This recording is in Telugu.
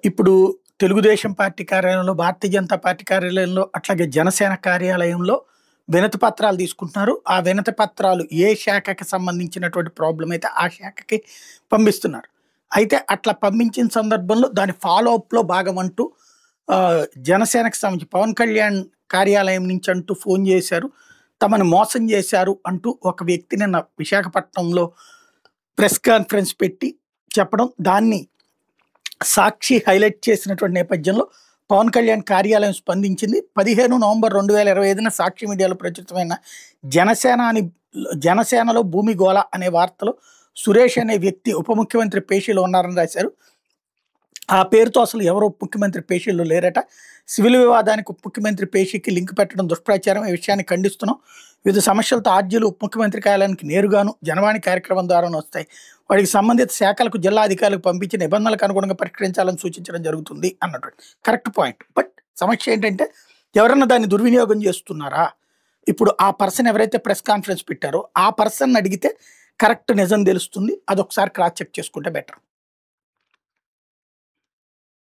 ఇప్పుడు తెలుగుదేశం పార్టీ కార్యాలయంలో, భారతీయ జనతా పార్టీ కార్యాలయంలో, అట్లాగే జనసేన కార్యాలయంలో వినతి పత్రాలు తీసుకుంటున్నారు. ఆ వినతి పత్రాలు ఏ శాఖకి సంబంధించినటువంటి ప్రాబ్లమ్ అయితే ఆ శాఖకి పంపిస్తున్నారు. అయితే అట్లా పంపించిన సందర్భంలో దాని ఫాలో అప్‌లో భాగం అంటూ జనసేనకి సంబంధించి పవన్ కళ్యాణ్ కార్యాలయం నుంచి అంటూ ఫోన్ చేశారు. తమను మోసం చేశారు అంటూ ఒక వ్యక్తి నిన్న విశాఖపట్నంలో ప్రెస్ కాన్ఫరెన్స్ పెట్టి చెప్పడం, దాన్ని సాక్షి హైలైట్ చేసినటువంటి నేపథ్యంలో పవన్ కళ్యాణ్ కార్యాలయం స్పందించింది. 15 నవంబర్ 2025న సాక్షి మీడియాలో ప్రచురితమైన జనసేనలో భూమి గోల అనే వార్తలో సురేష్ అనే వ్యక్తి ఉప ముఖ్యమంత్రి పేషీలో ఉన్నారని రాశారు. ఆ పేరుతో అసలు ఎవరు ఉప ముఖ్యమంత్రి పేషీలో లేరట. సివిల్ వివాదానికి ఉప ముఖ్యమంత్రి పేషీకి లింక్ పెట్టడం దుష్ప్రచారం. ఈ విషయాన్ని ఖండిస్తున్నాం. వివిధ సమస్యలతో ఆర్జీలు ఉప ముఖ్యమంత్రి కార్యాలయానికి నేరుగాను జనవాణి కార్యక్రమం ద్వారాను వస్తాయి. వాటికి సంబంధిత శాఖలకు జిల్లా అధికారులకు పంపించి నిబంధనలకు అనుగుణంగా పరిష్కరించాలని సూచించడం జరుగుతుంది అన్నట్టు. Correct point. బట్ సమస్య ఏంటంటే ఎవరన్నా దాన్ని దుర్వినియోగం చేస్తున్నారా? ఇప్పుడు ఆ పర్సన్ ఎవరైతే ప్రెస్ కాన్ఫరెన్స్ పెట్టారో ఆ పర్సన్ అడిగితే కరెక్ట్ నిజం తెలుస్తుంది. అదొకసారి క్రాస్ చెక్ చేసుకుంటే బెటర్.